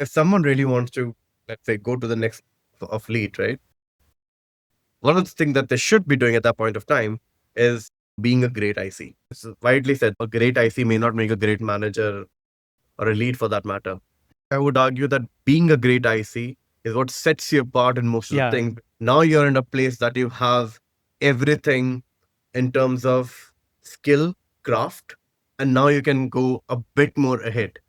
if someone really wants to, let's say, go to the next of lead, right? One of the things that they should be doing at that point of time is being a great IC. It's widely said a great IC may not make a great manager or a lead for that matter. I would argue that being a great IC is what sets you apart in most of the Yeah. things. Now you're in a place that you have everything in terms of skill, craft, and now you can go a bit more ahead.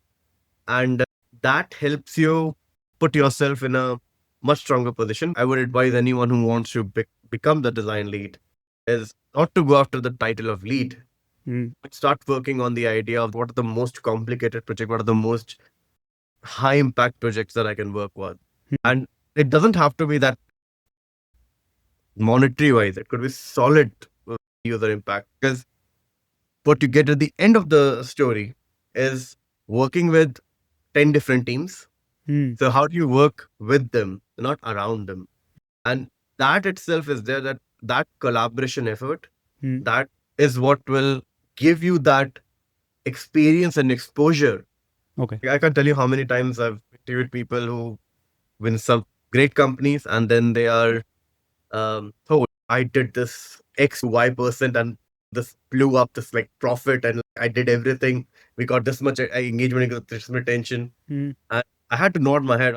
And that helps you put yourself in a much stronger position. I would advise anyone who wants to become the design lead is not to go after the title of lead, but start working on the idea of what are the most complicated projects, what are the most high impact projects that I can work with. And it doesn't have to be that monetary wise, it could be solid user impact, because what you get at the end of the story is working with 10 different teams. So how do you work with them, not around them? And that itself is there, that collaboration effort, that is what will give you that experience and exposure. Okay. I can't tell you how many times I've interviewed people who win some great companies and then they are, oh, I did this X, Y% and this blew up this like profit and I did everything. We got this much engagement, got this much attention. And I had to nod my head.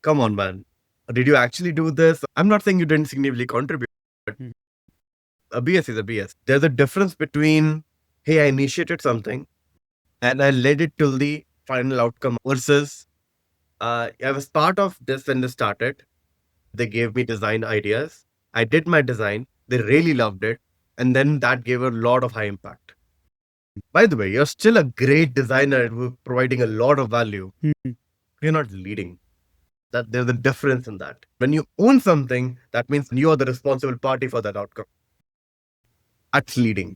Come on, man. Did you actually do this? I'm not saying you didn't significantly contribute, but a BS is a BS. There's a difference between, hey, I initiated something and I led it till the final outcome versus I was part of this when they started. They gave me design ideas. I did my design. They really loved it. And then that gave a lot of high impact. By the way, you're still a great designer who's providing a lot of value. You're not leading. That there's a difference in that. When you own something, that means you are the responsible party for that outcome. That's leading.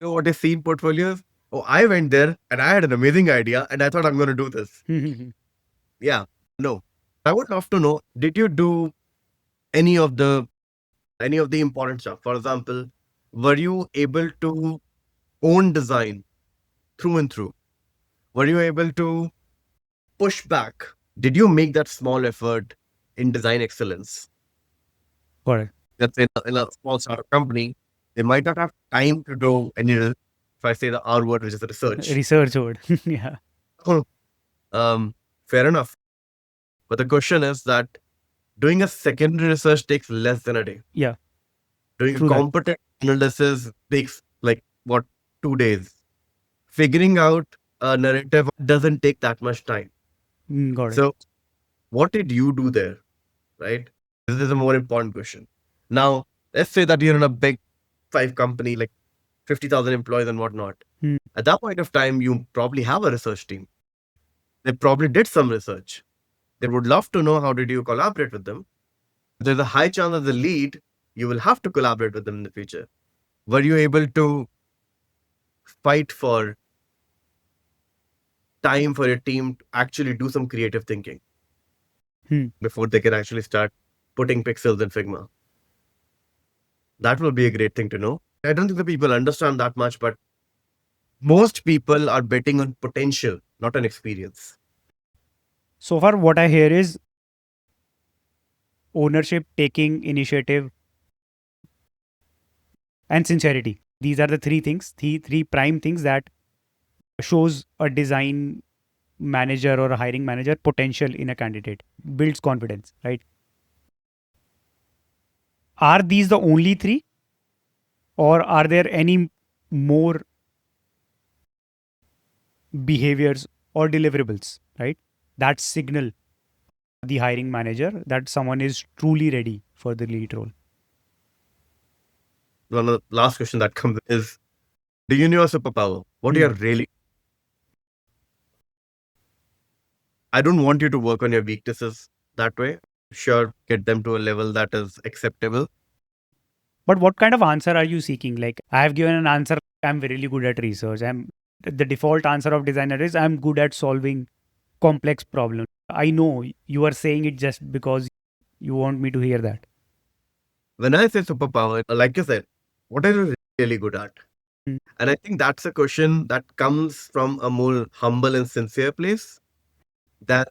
You know what I see in portfolios? Oh, I went there and I had an amazing idea and I thought I'm going to do this. Yeah, no. I would love to know, did you do any of the important stuff? For example, were you able to own design through and through? Were you able to push back? Did you make that small effort in design excellence? Correct. That's in a small startup company, they might not have time to do any, if I say the R word, which is research. Research word. Yeah. Fair enough. But the question is that doing a secondary research takes less than a day. Yeah. Doing a True that. competent analysis takes like what, 2 days. Figuring out a narrative doesn't take that much time. Got it. So what did you do there? Right? This is a more important question. Now, let's say that you're in a big 5 company, like 50,000 employees and whatnot. At that point of time, you probably have a research team. They probably did some research. They would love to know how did you collaborate with them. There's a high chance as a lead, you will have to collaborate with them in the future. Were you able to fight for time for your team to actually do some creative thinking before they can actually start putting pixels in Figma? That will be a great thing to know. I don't think the people understand that much, but most people are betting on potential, not on experience. So far, what I hear is ownership, taking initiative, and sincerity. These are the three things, three prime things that shows a design manager or a hiring manager potential in a candidate, builds confidence, right? Are these the only three, or are there any more behaviors or deliverables, right, that signal the hiring manager that someone is truly ready for the lead role? One of the last question that comes is, do you know your superpower? What do you really? I don't want you to work on your weaknesses that way. Sure, get them to a level that is acceptable. But what kind of answer are you seeking? Like, I have given an answer, I'm really good at research. The default answer of designer is I'm good at solving complex problems. I know you are saying it just because you want me to hear that. When I say superpower, like you said, what are you really good at? And I think that's a question that comes from a more humble and sincere place, that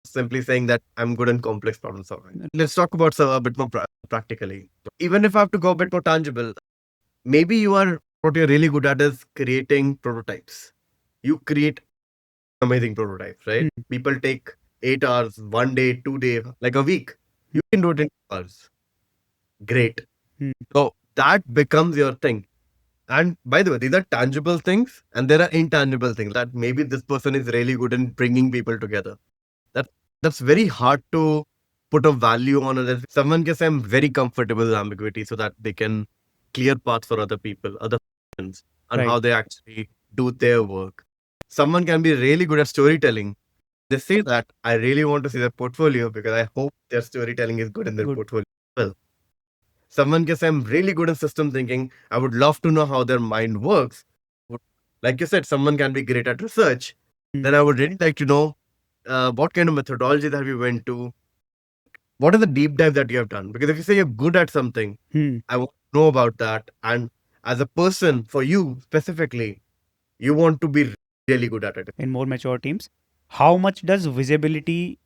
simply saying that I'm good in complex problem solving. Let's talk about a bit more practically. Even if I have to go a bit more tangible, maybe what you're really good at is creating prototypes. You create amazing prototypes, right? People take 8 hours, 1 day, 2 day, like a week. You can do it in 2 hours. Great. So that becomes your thing. And by the way, these are tangible things and there are intangible things that maybe this person is really good in bringing people together. That that's very hard to put a value on it. Someone can say I'm very comfortable with ambiguity so that they can clear paths for other people, other friends, and Right. how they actually do their work. Someone can be really good at storytelling. They say that I really want to see their portfolio because I hope their storytelling is good in their Good. portfolio. Well, someone can say I'm really good in system thinking. I would love to know how their mind works. Like you said, someone can be great at research. Then I would really like to know what kind of methodology that you went to. What is the deep dive that you have done? Because if you say you're good at something, I want to know about that. And as a person, for you specifically, you want to be really good at it. In more mature teams, how much does visibility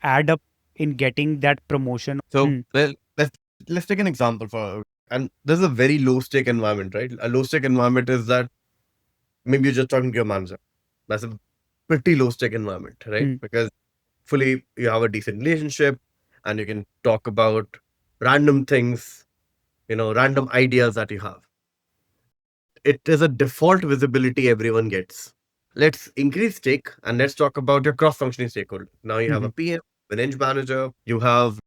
add up in getting that promotion? So let's take an example for, and this is a very low stake environment, right? A low stake environment is that maybe you're just talking to your manager. That's a pretty low stake environment, right? Because fully you have a decent relationship and you can talk about random things, random ideas that you have. It is a default visibility everyone gets. Let's increase stake and let's talk about your cross-functioning stakeholder. Now you have a PM, an eng manager, you have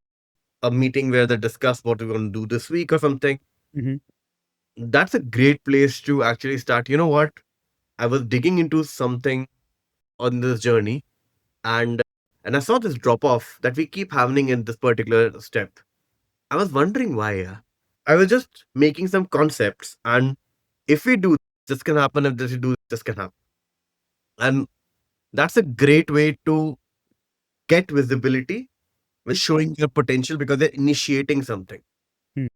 a meeting where they discuss what we're going to do this week or something. That's a great place to actually start. You know what? I was digging into something on this journey and I saw this drop off that we keep having in this particular step. I was wondering why. I was just making some concepts, and if we do this can happen, if this we do this can happen, and that's a great way to get visibility with showing your potential because they're initiating something. I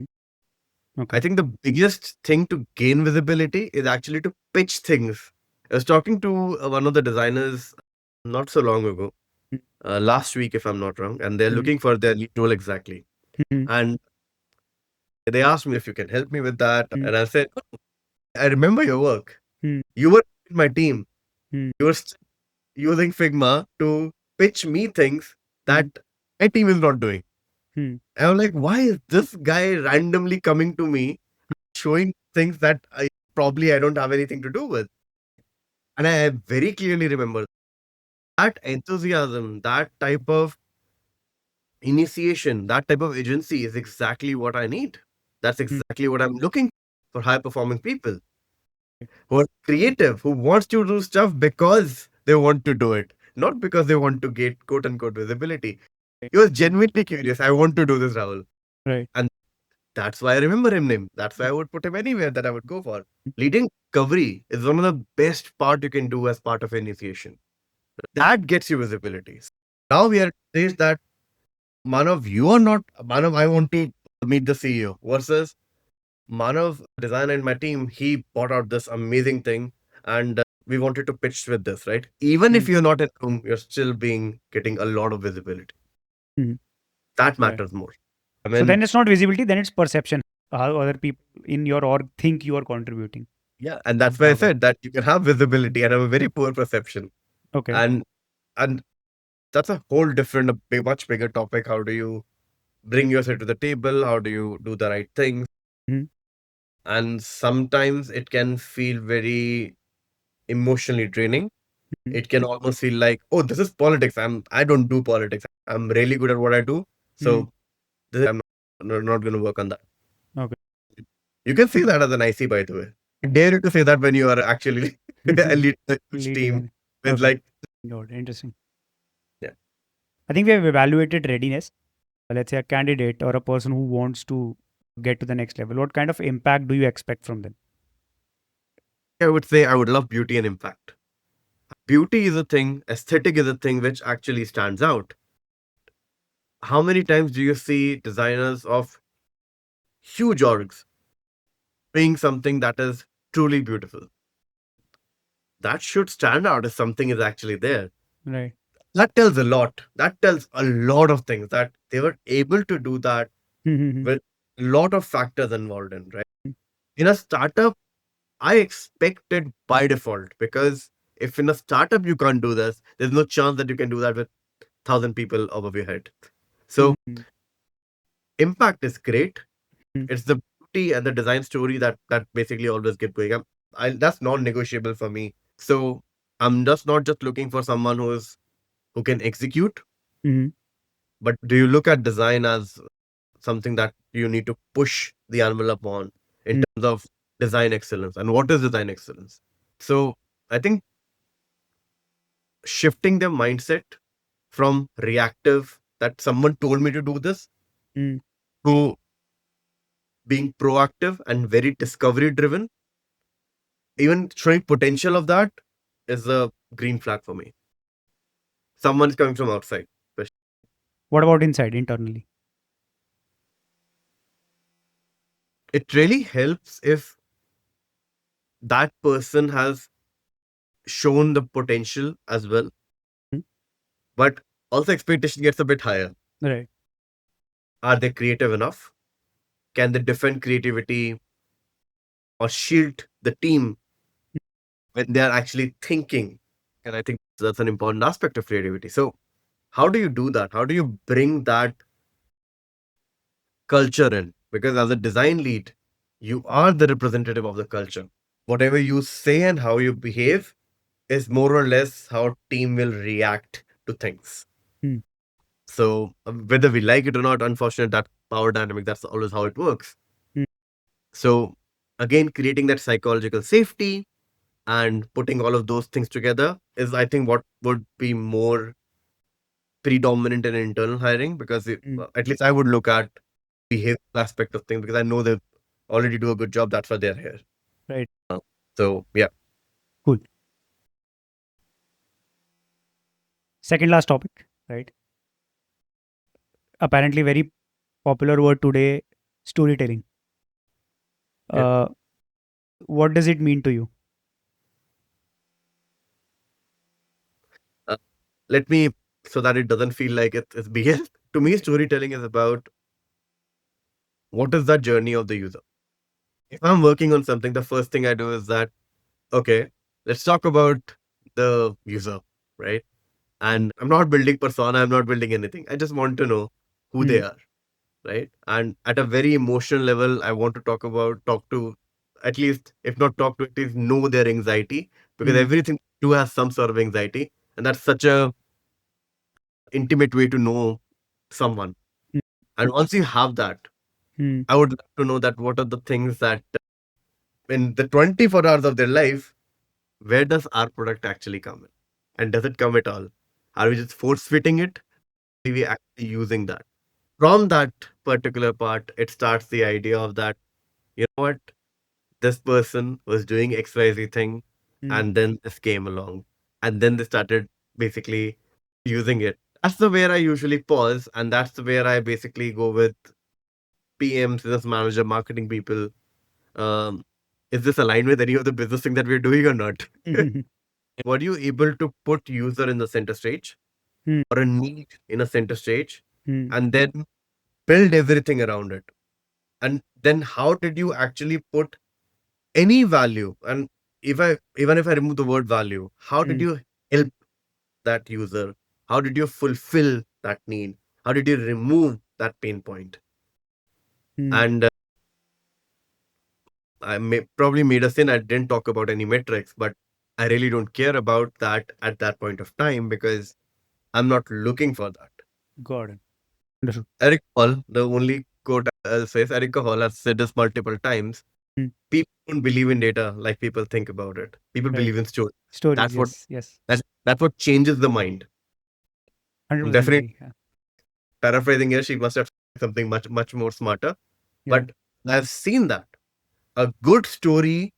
Okay. think the biggest thing to gain visibility is actually to pitch things. I was talking to one of the designers not so long ago, last week, if I'm not wrong, and they're looking for their lead role exactly. And they asked me if you can help me with that. And I said, "Oh, I remember your work. You were in my team. You were using Figma to pitch me things that my team is not doing." And I'm like, why is this guy randomly coming to me, showing things that I don't have anything to do with? And I very clearly remember that enthusiasm, that type of initiation, that type of agency is exactly what I need. That's exactly what I'm looking for high performing people who are creative, who wants to do stuff because they want to do it, not because they want to get quote unquote visibility. You're genuinely curious. I want to do this, Rahul. Right. And that's why I remember him name. That's why I would put him anywhere that I would go for. Leading discovery is one of the best part you can do as part of initiation. That gets you visibility. Now we are at a stage that Manav, you are not Manav. I want to meet the CEO versus Manav, designer in my team. He bought out this amazing thing, and we wanted to pitch with this, right? Even if you're not in room, you're still being getting a lot of visibility. That Right. matters more. I So mean, then it's not visibility, then it's perception. How other people in your org think you are contributing. yeah, and that's why I Okay. said that you can have visibility and have a very poor perception, Okay. and that's a whole different, much bigger topic. How do you bring yourself to the table? How do you do the right things? Mhm. And sometimes it can feel very emotionally draining. It can almost feel like, oh, this is politics. I don't do politics. I'm really good at what I do. So I'm not going to work on that. Okay. You can see that as an IC, by the way. I dare you to say that when you are actually a lead a huge Lead team design. with Okay. like, Got it. Interesting. yeah. I think we have evaluated readiness. Let's say a candidate or a person who wants to get to the next level. What kind of impact do you expect from them? I would say I would love beauty and impact. Beauty is a thing, aesthetic is a thing which actually stands out. How many times do you see designers of huge orgs doing something that is truly beautiful? That should stand out if something is actually there. Right. That tells a lot. That tells a lot of things, that they were able to do that Mhm. with a lot of factors involved in, right? In a startup, I expect it by default, because if in a startup you can't do this, there's no chance that you can do that with 1,000 people above your head. So Mhm. impact is great. Mhm. It's the beauty and the design story that basically always get going. That's non-negotiable for me. So I'm just not just looking for someone who can execute, Mhm. but do you look at design as something that you need to push the envelope on in Mhm. terms of design excellence, and what is design excellence? So I think shifting their mindset from reactive, that someone told me to do this, Mhm. to being proactive and very discovery driven, even showing potential of that, is a green flag for me. Someone is coming from outside. What about inside, internally? It really helps if that person has shown the potential as well, Mhm. but also expectation gets a bit higher. Right. Are they creative enough? Can they defend creativity or shield the team when they are actually thinking? And I think that's an important aspect of creativity. So how do you do that? How do you bring that culture in? Because as a design lead, you are the representative of the culture. Whatever you say and how you behave is more or less how team will react to things. Mhm. So whether we like it or not, unfortunate that power dynamic, that's always how it works. Mhm. So again, creating that psychological safety and putting all of those things together is, I think, what would be more predominant in internal hiring, because Mhm. at least I would look at behavioral aspect of things, because I know they already do a good job. That's why they're here. Right. Uh, So yeah. Cool. Second last topic, right? Apparently very popular word today, storytelling. Yeah. Uh, what does it mean to you? Uh, Let me, so that it doesn't feel like it's BS. To me, storytelling is about what is that journey of the user. If I'm working on something, the first thing I do is that, okay, let's talk about the user, right? And I'm not building persona, I'm not building anything. I just want to know who they Hmm. are, right? And at a very emotional level, I want to talk to, at least, if not talk to, at least know their anxiety, because Hmm. everything too has some sort of anxiety. And that's such a intimate way to know someone. And once you have that, Hmm. I would like to know that what are the things that in the 24 hours of their life, where does our product actually come in? And does it come at all? Are we just force fitting it? Are we actually using that? From that particular part, it starts the idea of that, you know what, this person was doing XYZ thing, Hmm. and then this came along. And then they started basically using it. That's the where I usually pause, and that's the where I basically go with PMs, business manager, marketing people. Um, is this aligned with any of the business thing that we're doing or not? Hmm. Were you able to put user in the center stage, Hmm. or a need in a center stage, Hmm. and then build everything around it? And then how did you actually put any value? And if I even if I remove the word value, how did Hmm. you help that user? How did you fulfill that need? How did you remove that pain point? Hmm. And probably made a sin. I didn't talk about any metrics, but I really don't care about that at that point of time, because I'm not looking for that. Got it. Understood. Eric Hall, the only quote I'll say is, Eric Hall has said this multiple times. Hmm. People don't believe in data like people think about it. People Right. believe in stories. Stories. That's what Yes. Yes. that's what changes the mind. I'm 100% definitely agree. Yeah. paraphrasing here. She must have said something much more smarter. Yeah. But I've seen that a good story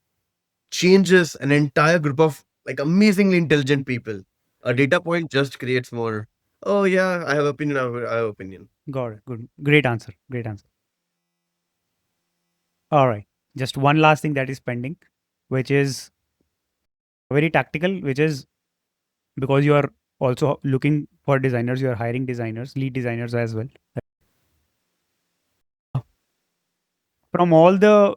changes an entire group of like amazingly intelligent people. A data point just creates more. Oh yeah, I have opinion. I have opinion. Got it. Good. Great answer. Great answer. All right. Just one last thing that is pending, which is very tactical, which is because you are also looking for designers, you're hiring designers, lead designers as well. From all the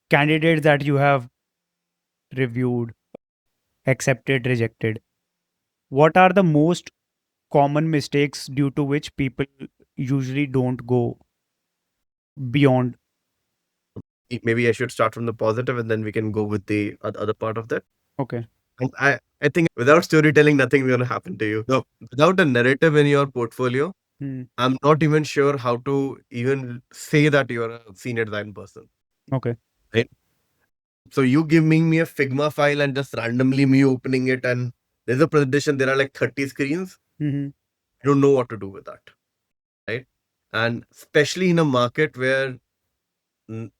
candidates that you have reviewed, accepted, rejected, what are the most common mistakes due to which people usually don't go beyond? Maybe I should start from the positive and then we can go with the other part of that. Okay. And I think without storytelling, nothing is going to happen to you. No, without a narrative in your portfolio, Hmm. I'm not even sure how to even say that you're a senior design person. Okay. Right? So you giving me a Figma file and just randomly me opening it and there's a presentation, there are like 30 screens. Hmm. I don't know what to do with that. Right. And especially in a market where mm,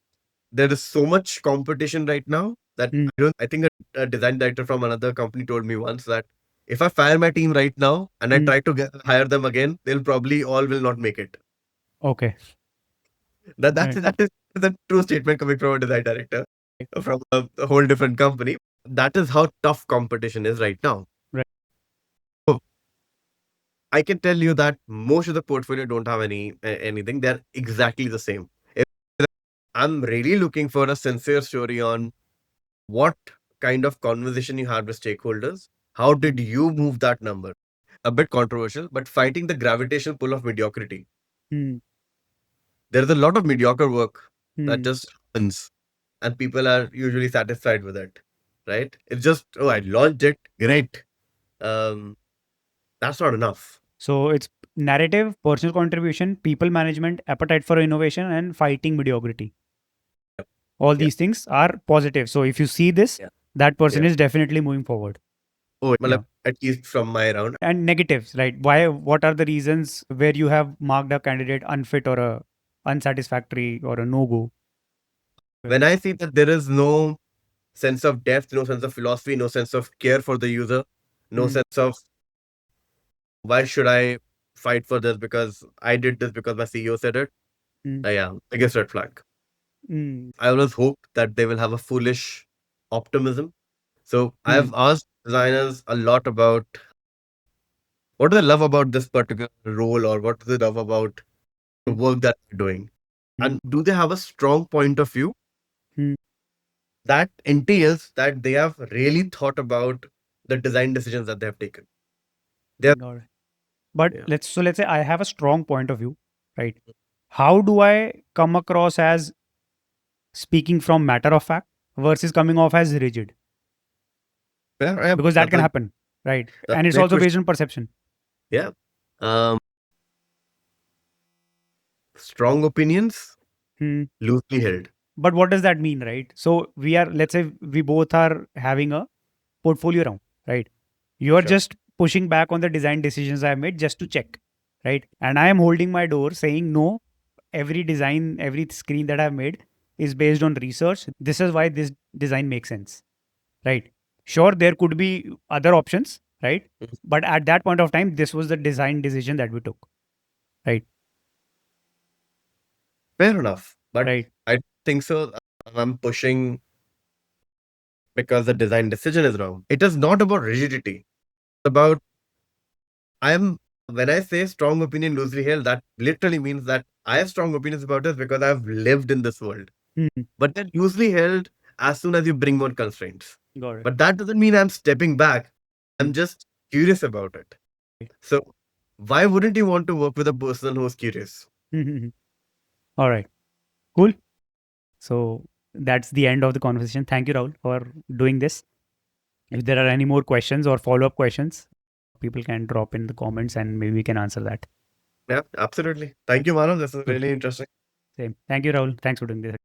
there is so much competition right now that Hmm. I think a design director from another company told me once that if I fire my team right now and I Hmm. try to hire them again, they'll probably all will not make it. Okay. That's Right. that is a true statement coming from a design director from a whole different company. That is how tough competition is right now. Right. So I can tell you that most of the portfolio don't have anything. They're exactly the same. I'm really looking for a sincere story on what kind of conversation you had with stakeholders. How did you move that number? A bit controversial, but fighting the gravitational pull of mediocrity. Hmm. There's a lot of mediocre work that Hmm. just happens and people are usually satisfied with it. Right? It's just, oh, I launched it. Great. Um, that's not enough. So it's narrative, personal contribution, people management, appetite for innovation, and fighting mediocrity. Yep. All Yeah. these things are positive. So if you see this, Yeah. that person Yeah. is definitely moving forward. Oh, Yeah. at least from my round. And negatives, right? Why? What are the reasons where you have marked a candidate unfit or a unsatisfactory or a no go? When I see that there is no sense of depth, no sense of philosophy, no sense of care for the user, no Hmm. sense of why should I fight for this because I did this because my CEO said it. Hmm. Yeah, biggest red flag. Hmm. I always hope that they will have a foolish optimism. So Hmm. I've asked designers a lot about what do they love about this particular role or what do they love about the work that they're doing? Hmm. And do they have a strong point of view Hmm. that entails that they have really thought about the design decisions that they have taken? They have, Got it. But yeah. let's say I have a strong point of view, right? How do I come across as speaking from matter of fact versus coming off as rigid? Yeah, Because that can happen, right? that's And a it's great also question. based on perception. Yeah. Um, Strong opinions, Hmm. loosely held. But what does that mean, right? So we are, let's say, we both are having a portfolio round, right? You are Sure. just pushing back on the design decisions I made just to check, right? And I am holding my door saying, no, every design, every screen that I've made is based on research. This is why this design makes sense, right? Sure, there could be other options, right? Mhm. But at that point of time, this was the design decision that we took, right? Fair enough. But Right. I think so. I'm pushing because the design decision is wrong. It is not about rigidity. It's about I'm when I say strong opinion loosely held, that literally means that I have strong opinions about this because I've lived in this world. Hmm. But they're loosely held as soon as you bring more constraints. Got it. But that doesn't mean I'm stepping back. Hmm. I'm just curious about it. So why wouldn't you want to work with a person who's curious? All right. Cool. So that's the end of the conversation. Thank you, Rahul, for doing this. If there are any more questions or follow up questions, people can drop in the comments and maybe we can answer that. Yeah, absolutely. Thank you, Manav. This is Cool. really interesting. Same. Thank you, Rahul. Thanks for doing this.